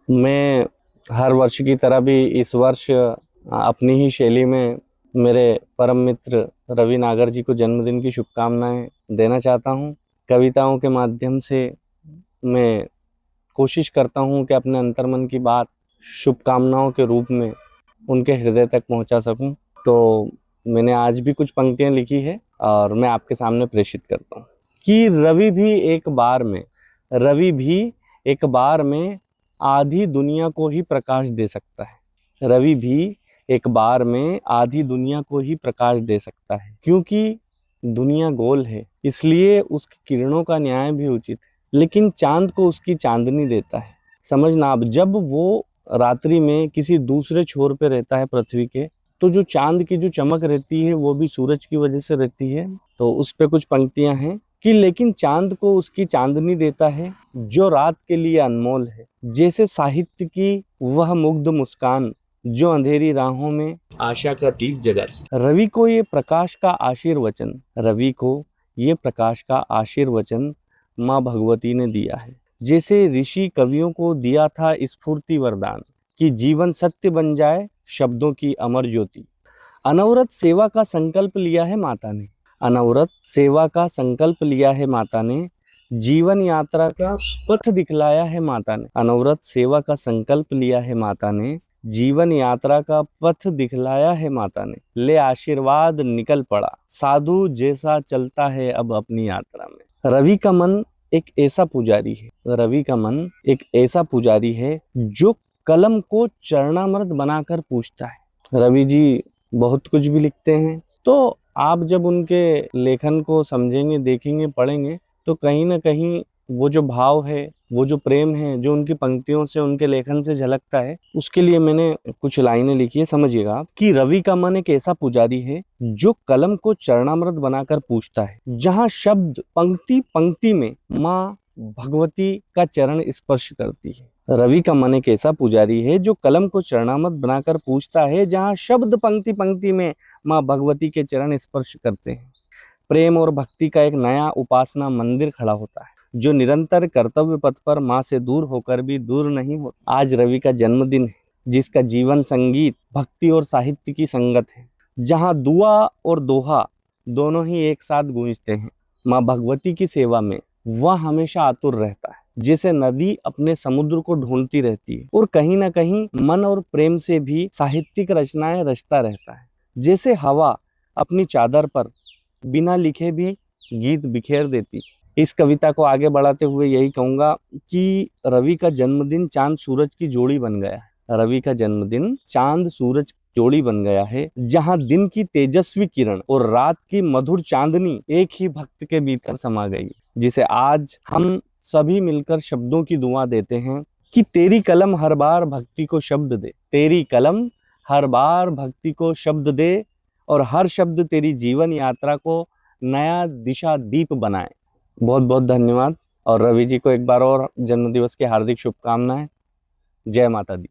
मैं हर वर्ष की तरह भी इस वर्ष अपनी ही शैली में मेरे परम मित्र रवि नागर जी को जन्मदिन की शुभकामनाएं देना चाहता हूं। कविताओं के माध्यम से मैं कोशिश करता हूं कि अपने अंतर्मन की बात शुभकामनाओं के रूप में उनके हृदय तक पहुंचा सकूं। तो मैंने आज भी कुछ पंक्तियां लिखी है और मैं आपके सामने प्रेषित करता हूं कि रवि भी एक बार में आधी दुनिया को ही प्रकाश दे सकता है। रवि भी एक बार में आधी दुनिया को ही प्रकाश दे सकता है, क्योंकि दुनिया गोल है इसलिए उसकी किरणों का न्याय भी उचित है। लेकिन चांद को उसकी चांदनी देता है। समझना, अब जब वो रात्रि में किसी दूसरे छोर पे रहता है पृथ्वी के, तो जो चांद की जो चमक रहती है वो भी सूरज की वजह से रहती है। तो उस पे कुछ पंक्तियां हैं कि लेकिन चांद को उसकी चांदनी देता है जो रात के लिए अनमोल है। जैसे साहित्य की वह मुग्ध मुस्कान जो अंधेरी राहों में आशा का दीप जगाती। रवि को ये प्रकाश का आशीर्वचन माँ भगवती ने दिया है। जैसे ऋषि कवियों को दिया था स्फूर्ति वरदान कि जीवन सत्य बन जाए शब्दों की अमर ज्योति। अनवरत सेवा का संकल्प लिया है माता ने। अनवरत सेवा का संकल्प लिया है माता ने। जीवन यात्रा का पथ दिखलाया है माता ने। अनवरत सेवा का संकल्प लिया है माता ने। जीवन यात्रा का पथ दिखलाया है माता ने। ले आशीर्वाद निकल पड़ा साधु जैसा चलता है अब अपनी यात्रा में। रवि का मन एक ऐसा पुजारी है जो कलम को चरणामृत बनाकर पूछता है। रवि जी बहुत कुछ भी लिखते हैं, तो आप जब उनके लेखन को समझेंगे, देखेंगे, पढ़ेंगे, तो कहीं ना कहीं वो जो भाव है, वो जो प्रेम है, जो उनकी पंक्तियों से, उनके लेखन से झलकता है, उसके लिए मैंने कुछ लाइनें लिखी है। समझिएगा आप कि रवि का मन एक ऐसा पुजारी है जो कलम को चरणामृत बनाकर पूछता है। जहाँ शब्द पंक्ति पंक्ति में माँ भगवती का चरण स्पर्श करती है। रवि का मन एक ऐसा पुजारी है जो कलम को चरणामृत बनाकर पूछता है, जहाँ शब्द पंक्ति पंक्ति में माँ भगवती के चरण स्पर्श करते हैं। प्रेम और भक्ति का एक नया उपासना मंदिर खड़ा होता है जो निरंतर कर्तव्य पथ पर माँ से दूर होकर भी दूर नहीं होता। आज रवि का जन्मदिन है जिसका जीवन संगीत, भक्ति और साहित्य की संगत है, जहाँ दुआ और दोहा दोनों ही एक साथ गूंजते हैं। माँ भगवती की सेवा में वह हमेशा आतुर रहता है, जैसे नदी अपने समुद्र को ढूंढती रहती है और कहीं ना कहीं मन और प्रेम से भी साहित्यिक रचनाएं रचता रहता है। जैसे हवा अपनी चादर पर बिना लिखे भी गीत बिखेर देती। इस कविता को आगे बढ़ाते हुए यही कहूंगा कि रवि का जन्मदिन चांद सूरज की जोड़ी बन गया है। रवि का जन्मदिन चांद सूरज की जोड़ी बन गया है, जहां दिन की तेजस्वी किरण और रात की मधुर चांदनी एक ही भक्त के भीतर समा गई, जिसे आज हम सभी मिलकर शब्दों की दुआ देते हैं कि तेरी कलम हर बार भक्ति को शब्द दे। तेरी कलम हर बार भक्ति को शब्द दे और हर शब्द तेरी जीवन यात्रा को नया दिशा दीप बनाए। बहुत बहुत धन्यवाद और रवि जी को एक बार और जन्मदिवस की हार्दिक शुभकामनाएं। जय माता दी।